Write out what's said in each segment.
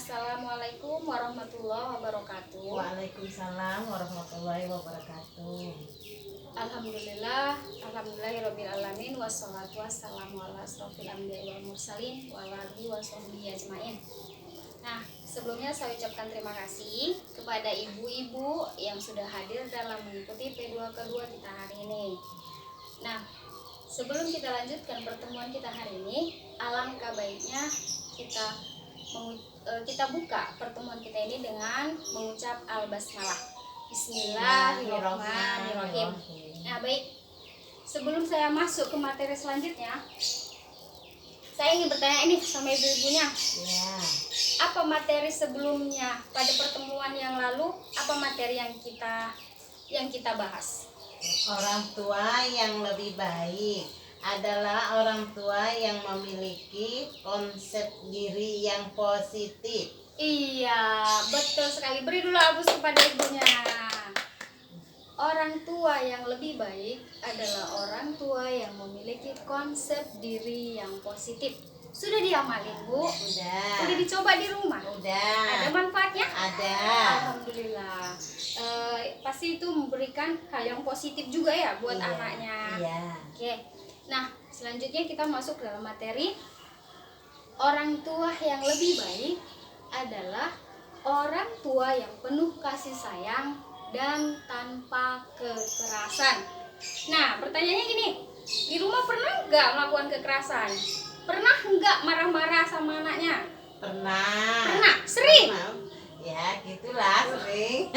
Assalamualaikum warahmatullahi wabarakatuh. Waalaikumsalam warahmatullahi wabarakatuh. Alhamdulillahirabbil alamin wassalatu wassalamu ala asrofil anbiya'i wal mursalin wa ala alihi washabbihi ajmain. Nah, sebelumnya saya ucapkan terima kasih kepada ibu-ibu yang sudah hadir dalam mengikuti P2K2 kita hari ini. Nah, sebelum kita lanjutkan pertemuan kita hari ini, alangkah baiknya kita buka pertemuan kita ini dengan mengucap al-basmalah. Bismillahirrahmanirrahim. Nah, baik. Sebelum saya masuk ke materi selanjutnya, saya ingin bertanya ini sama ibu-ibunya. Ya. Apa materi sebelumnya pada pertemuan yang lalu? Apa materi yang kita bahas? Orang tua yang lebih baik adalah orang tua yang memiliki konsep diri yang positif. Iya, betul sekali. Beri dulu abus kepada ibunya. Orang tua yang lebih baik adalah orang tua yang memiliki konsep diri yang positif. Sudah diamalin, Bu? Udah. Udah dicoba di rumah? Udah. Ada manfaatnya? Ada. Alhamdulillah. Pasti itu memberikan hal yang positif juga ya buat Iya. anaknya. Iya. Oke. Nah, selanjutnya kita masuk dalam materi. Orang tua yang lebih baik adalah orang tua yang penuh kasih sayang dan tanpa kekerasan. Nah, pertanyaannya gini, di rumah pernah nggak melakukan kekerasan? Pernah nggak marah-marah sama anaknya? Pernah. Pernah? Sering? Pernah. Ya, gitulah sering.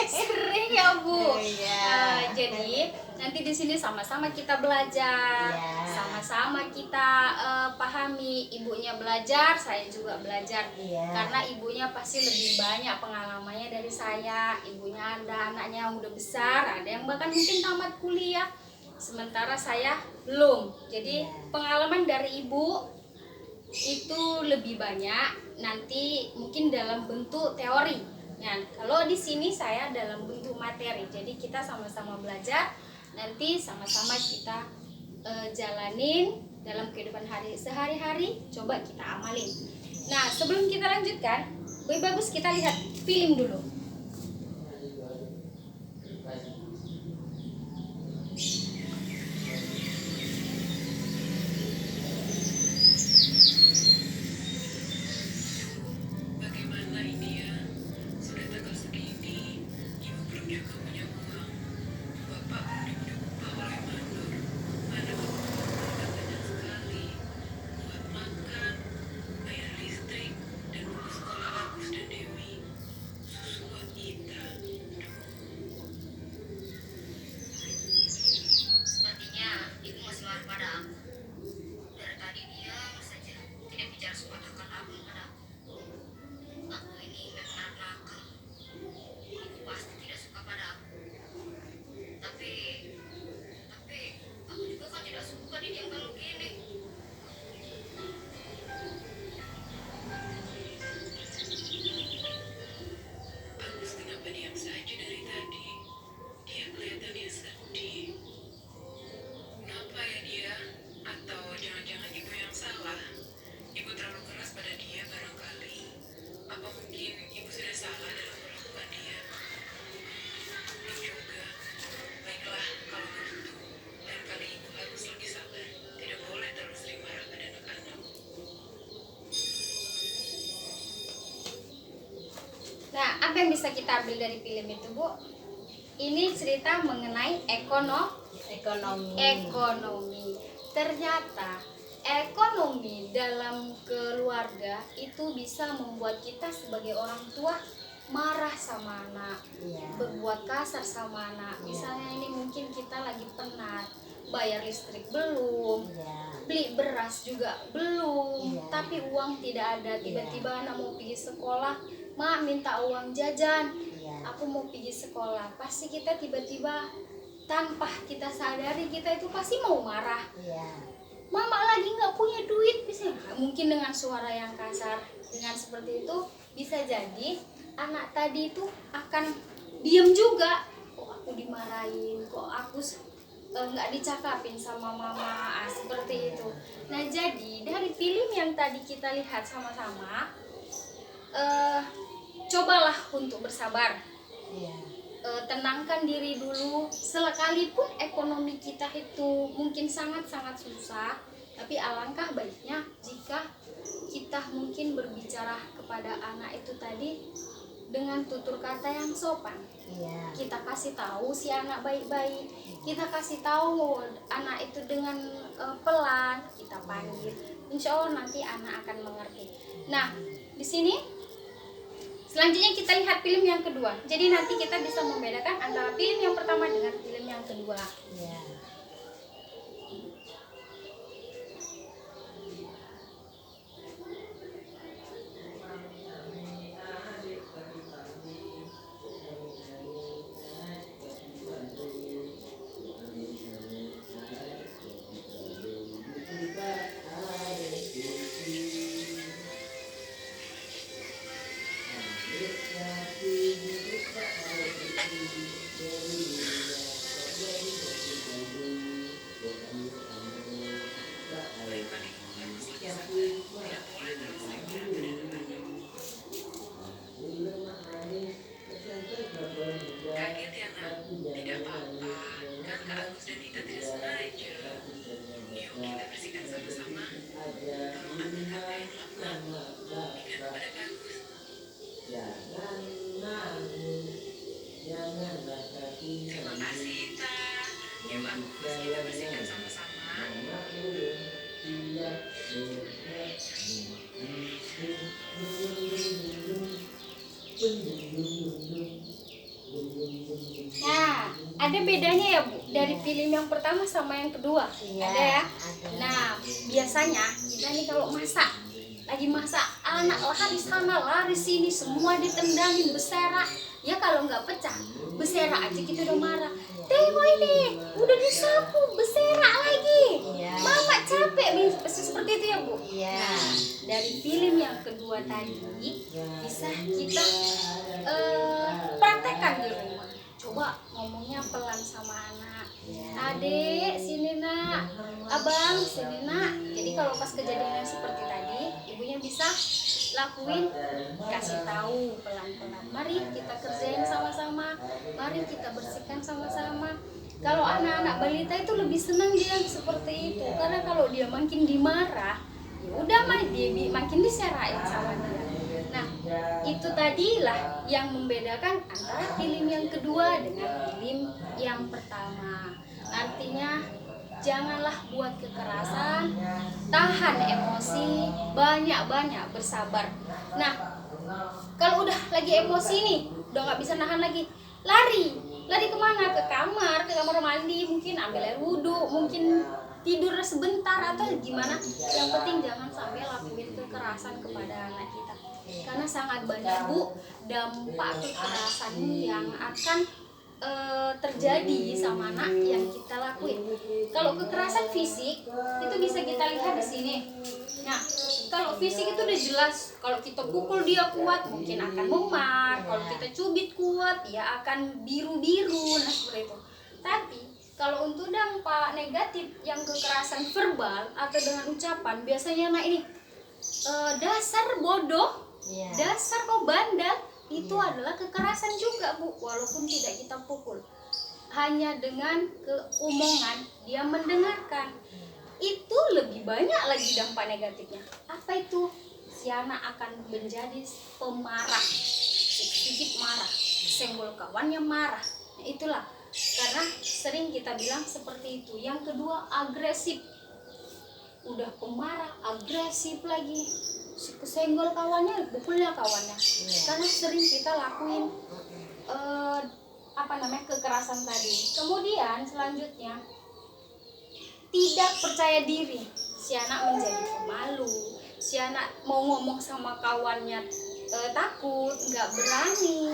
Sering ya, Bu. Iya. Jadi nanti di sini sama-sama kita belajar, Iya. sama-sama kita pahami. Ibunya belajar, saya juga belajar. Iya. Karena ibunya pasti lebih banyak pengalamannya dari saya. Ibunya ada anaknya yang udah besar, ada yang bahkan mungkin tamat kuliah. Sementara saya belum. Jadi Iya. pengalaman dari ibu itu lebih banyak nanti mungkin dalam bentuk teori. Nah, kalau di sini saya dalam bentuk materi. Jadi kita sama-sama belajar, nanti sama-sama kita jalanin dalam kehidupan sehari-hari, coba kita amalin. Nah, sebelum kita lanjutkan, lebih bagus kita lihat film dulu. Bagaimana ini ya? Sudah tanggal segini, ibu belum juga punya uang. Bapak belum diberi upah oleh mandor. Mana pengeluaran banyak sekali. Buat makan, bayar listrik, dan buku sekolah Agus dan Dewi. Susu buat kita. Sepertinya ibu masih marah pada aku. Dari tadi diam saja, tidak bicara sepatah kata pun pada aku. Aku ini memang anak nakal. Ibu pasti tidak suka pada aku. Tapi aku juga kan tidak suka didiamkan begini. Agus kenapa diam saja dari tadi? Dia kelihatannya sedih. Kenapa ya dia? Atau jangan-jangan ibu yang salah? Ibu terlalu keras pada dia barangkali. Apa mungkin ibu sudah salah dalam melakukan dia? Belum juga. Baiklah kalau begitu. Lain kali ibu harus lebih sabar. Tidak boleh terlalu sering marah pada anak-anak. Nah, apa yang bisa kita ambil dari film itu, Bu? Ini cerita mengenai ekonomi. Ternyata ekonomi dalam keluarga itu bisa membuat kita sebagai orang tua marah sama anak, Iya. berbuat kasar sama anak. Misalnya ini mungkin kita lagi penat, bayar listrik belum, Iya. beli beras juga belum, Iya. tapi uang tidak ada. Tiba-tiba anak mau pergi sekolah, "Mak, minta uang jajan, Iya. aku mau pergi sekolah." Pasti kita tiba-tiba tanpa kita sadari kita itu pasti mau marah. Iya. "Mama lagi nggak punya duit," misalnya. Mungkin dengan suara yang kasar. Dengan seperti itu bisa jadi anak tadi itu akan diam juga. Kok aku dimarahin, kok aku nggak dicakapin sama mama, seperti itu. Nah, jadi dari film yang tadi kita lihat sama-sama, cobalah untuk bersabar. Iya. Tenangkan diri dulu. Sekalipun ekonomi kita itu mungkin sangat-sangat susah, tapi alangkah baiknya jika kita mungkin berbicara kepada anak itu tadi dengan tutur kata yang sopan. Iya. Kita kasih tahu si anak baik-baik, kita kasih tahu anak itu dengan pelan, kita panggil. Insya Allah nanti anak akan mengerti. Nah, di sini selanjutnya kita lihat film yang kedua. Jadi nanti kita bisa membedakan antara film yang pertama dengan film yang kedua. Iya. Kaget ya nak? Tidak apa-apa, kan Kak Agus dan Dita tidak sengaja. Yuk kita bersihkan sama-sama. Tolong ambil kakak yang lap-lap. Ingat kepada Kak Agus. Terima kasih Ita. Yuk Agus, kita bersihkan sama-sama. Nah, ada bedanya ya Bu dari film yang pertama sama yang kedua. Iya, Ada ya. ada. Nah, biasanya kita nih kalau masak, lagi masak, anak lari sana lari sini, semua ditendangin, bersera. Ya kalau nggak pecah, bersera aja kita udah marah. Tengok ini, udah disapu, bersera lagi. Iya. Mama capek, seperti itu ya Bu. Iya. Nah, dari film yang kedua tadi bisa kita praktekkan di rumah. Coba ngomongnya pelan sama anak. Adek, sini nak. Abang, sini nak. Jadi kalau pas kejadian seperti tadi, ibunya bisa lakuin, kasih tahu pelan-pelan. Mari kita kerjain sama-sama. Mari kita bersihkan sama-sama. Kalau anak-anak balita itu lebih senang dia seperti itu, karena kalau dia makin dimarah, ya udah mah dia makin diserahin sama dia. Nah, itu tadilah yang membedakan antara film yang kedua dengan film yang pertama. Artinya janganlah buat kekerasan, tahan emosi, banyak-banyak bersabar. Nah, kalau udah lagi emosi nih, udah nggak bisa nahan lagi, lari kemana? Ke kamar mandi, mungkin ambil air wudhu, mungkin tidur sebentar atau gimana. Yang penting jangan sampai lakuin kekerasan kepada anak kita, karena sangat banyak Bu dampak kekerasan yang akan terjadi sama anak yang kita lakuin. Kalau kekerasan fisik itu bisa kita lihat di sini. Nah, kalau fisik itu udah jelas, kalau kita pukul dia kuat mungkin akan memar, kalau kita cubit kuat dia akan biru-biru, nah seperti itu. Tapi kalau untuk dampak negatif yang kekerasan verbal atau dengan ucapan, biasanya anak ini dasar bodoh, Iya. dasar kau bandel, itu adalah kekerasan juga Bu, walaupun tidak kita pukul. Hanya dengan keomongan dia mendengarkan, itu lebih banyak lagi dampak negatifnya. Apa itu? Si anak akan menjadi pemarah, sedikit marah, senggol kawannya marah. Nah, itulah karena sering kita bilang seperti itu. Yang kedua, agresif. Udah pemarah, agresif lagi, kesenggol kawannya, pukulnya kawannya. Karena sering kita lakuin kekerasan tadi. Kemudian selanjutnya, tidak percaya diri. Si anak menjadi pemalu, si anak mau ngomong sama kawannya takut, nggak berani.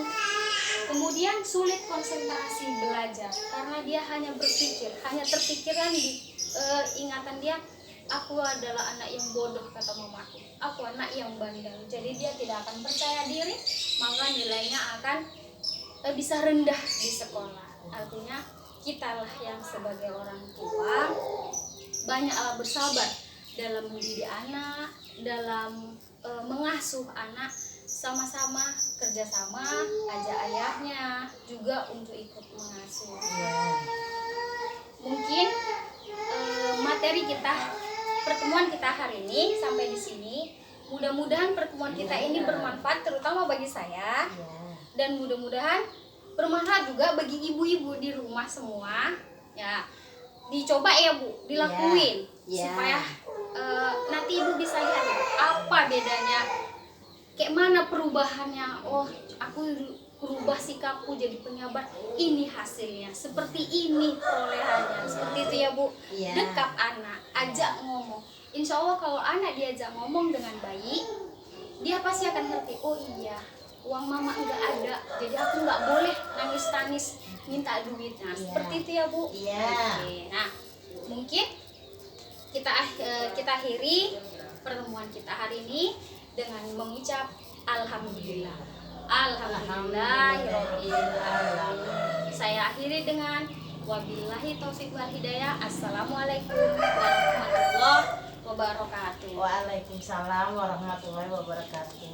Kemudian sulit konsentrasi belajar karena dia hanya berpikir, hanya terpikirkan di ingatan dia, aku adalah anak yang bodoh kata mamaku, aku anak yang bandel. Jadi dia tidak akan percaya diri, maka nilainya akan bisa rendah di sekolah. Artinya kitalah yang sebagai orang tua banyaklah bersabar dalam mendidik anak, dalam mengasuh anak, sama-sama kerjasama, ajak ayahnya juga untuk ikut mengasuh. Ya. Mungkin materi kita, pertemuan kita hari ini sampai di sini. Mudah-mudahan pertemuan kita ini bermanfaat terutama bagi saya, Ya. dan mudah-mudahan bermanfaat juga bagi ibu-ibu di rumah semua. Ya, dicoba ya Bu, dilakuin Ya. supaya nanti ibu bisa lihat apa bedanya, kayak mana perubahannya. Oh, aku berubah sikapku jadi penyabar, ini hasilnya, seperti ini perolehannya, seperti itu ya Bu. Iya. Dekat anak, ajak ngomong. Insya Allah kalau anak diajak ngomong dengan baik, dia pasti akan ngerti. Oh iya, uang mama nggak ada, jadi aku nggak boleh nangis-nangis minta duit. Nah, seperti itu ya Bu. Iya. Oke, nah mungkin kita akhiri pertemuan kita hari ini dengan mengucap alhamdulillah. Alhamdulillahirabbil alamin. Saya akhiri dengan wabillahi taufik wal hidayah. Assalamualaikum warahmatullahi wabarakatuh. Waalaikumsalam warahmatullahi wabarakatuh.